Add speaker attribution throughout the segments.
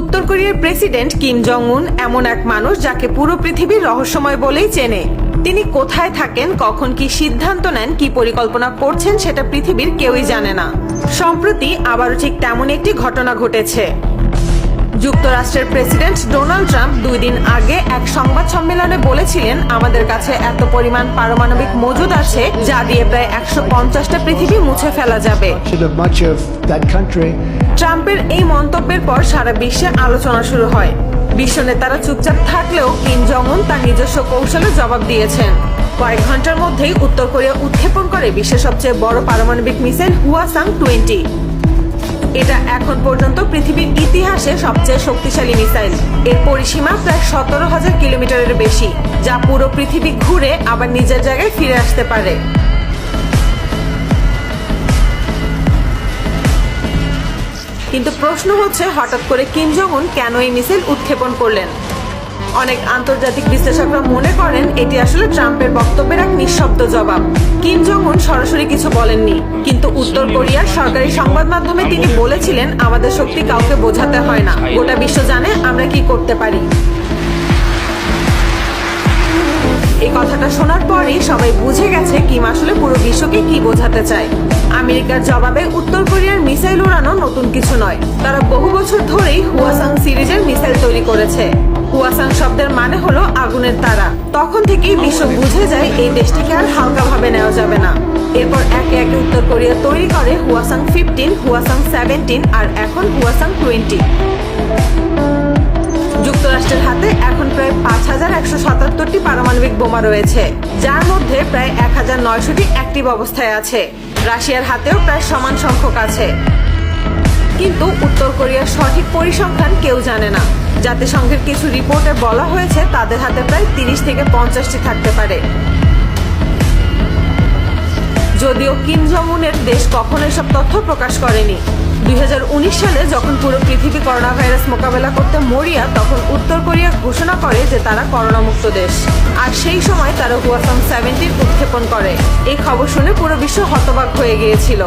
Speaker 1: উত্তর কোরিয়ার president Kim Jong উন এমন এক মানুষ যাকে পুরো পৃথিবীর রহস্যময় বলেই চেনে। তিনি কোথায় থাকেন, কখন কি সিদ্ধান্ত নেন, কি পরিকল্পনা করছেন সেটা পৃথিবীর কেউই জানে না। সম্প্রতি আবারও ঠিক তেমন একটি ঘটনা ঘটেছে। যুক্তরাষ্ট্রের প্রেসিডেন্ট ডোনাল্ড ট্রাম্প 2 দিন আগে এক সংবাদ সম্মেলনে বলেছিলেন, আমাদের কাছে এত পরিমাণ পারমাণবিক মজুদ আছে যা দিয়ে প্রায় 150টা পৃথিবী মুছে ফেলা যাবে। ট্রাম্পের এই মন্তব্যের পর সারা বিশ্বে আলোচনা শুরু হয়। বিশ্ব নেতারা চুপচাপ থাকলেও কিম জং উন তার নিজস্ব কৌশলে জবাব দিয়েছেন। কয়েক ঘন্টার মধ্যেই উত্তর কোরিয়া উৎক্ষেপণ করে বিশ্বের সবচেয়ে বড় পারমাণবিক মিসাইল হুয়াসাং-20। এটা এখন পর্যন্ত পৃথিবীর ইতিহাসে সবচেয়ে শক্তিশালী মিসাইল। এর পরিসীমা প্রায় 17,000 কিলোমিটারের বেশি, যা পুরো পৃথিবী ঘুরে আবার নিজের জায়গায় ফিরে আসতে পারে। কিন্তু প্রশ্ন হচ্ছে, হঠাৎ করে কিম জং উন কেন এই মিসাইল উৎক্ষেপণ করলেন? অনেক আন্তর্জাতিক বিশ্লেষকরা মনে করেন এটি আসলে ট্রাম্পের বক্তব্যের এক নিঃশব্দ জবাব। কিম জং উন সরাসরি কিছু বলেননি, কিন্তু উত্তর কোরিয়ার সরকারি সংবাদ মাধ্যমে তিনি বলেছিলেন, আমাদের শক্তি কাউকে বোঝাতে হয় না, গোটা বিশ্ব জানে আমরা কি করতে পারি। এই কথাটা শোনার পরই সবাই বুঝে গেছে কিম আসলে পুরো বিশ্বকে কি বোঝাতে চায়। আমেরিকার জবাবে উত্তর কোরিয়ার মিসাইল উড়ানো নতুন কিছু নয়। তারা বহু বছর ধরেই হুয়াসাং সিরিজের মিসাইল তৈরি করেছে। হুয়াসাং শব্দের মানে হলো আগুনের তারা। তখন থেকেই বিশ্ব বুঝে যায় এই দেশটিকে আর হালকাভাবে নেওয়া যাবে না। এরপর একে একে উত্তর কোরিয়া তৈরি করে হুয়াসাং-15, হুয়াসাং-17 আর এখন হুয়াসাং-20। যুক্তরাষ্ট্রের হাতে এখন প্রায় 5,177টি পারমাণবিক বোমা রয়েছে, যার মধ্যে প্রায় 1,900টি অ্যাক্টিভ অবস্থায় আছে। রাশিয়ার হাতেও প্রায় সমান সংখ্যক আছে। কিন্তু উত্তর কোরিয়ার সঠিক পরিসংখ্যান কেউ জানে না। জাতিসংঘের কিছু রিপোর্টে বলা হয়েছে তাদের হাতে প্রায় 30 থেকে 50টি থাকতে পারে। যদিও কিম জং উনের দেশ কখনো এসব তথ্য প্রকাশ করেনি। 2019 সালে যখন পুরো পৃথিবী করোনা ভাইরাস মোকাবেলা করতে মরিয়া, তখন উত্তর কোরিয়া ঘোষণা করে যে তারা করোনা মুক্ত দেশ। আর সেই সময় তারা হুয়াসাং-17 উৎক্ষেপণ করে। এই খবর শুনে পুরো বিশ্ব হতবাক হয়ে গিয়েছিল।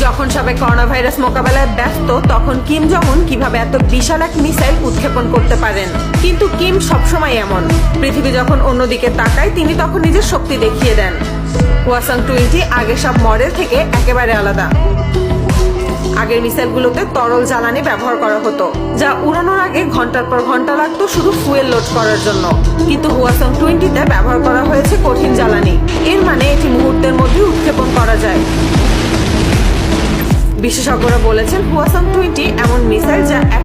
Speaker 1: যখন সবাই করোনা ভাইরাস মোকাবেলায় ব্যস্ত, তখন কিম জং উন কিভাবে এত বিশাল এক মিসাইল উৎক্ষেপণ করতে পারেন? কিন্তু কিম সবসময় এমন, পৃথিবী যখন অন্যদিকে তাকায় তিনি তখন নিজের শক্তি দেখিয়ে দেন। হুয়াসাং-20 আগের সব মডেল থেকে একেবারে আলাদা। আগের মিসাইলগুলোতে তরল জ্বালানি ব্যবহার করা হতো, যা উড়ানোর আগে ঘন্টার পর ঘন্টা লাগতো শুধু ফুয়েল লোড করার জন্য। কিন্তু হুয়াসাং-20তে ব্যবহার করা হয়েছে কঠিন জ্বালানি। এর মানে এটি মুহূর্তের মধ্যে উৎক্ষেপণ করা যায়। বিশেষজ্ঞরা বলেছেন হুয়াসাং-20 এমন মিসাইল যা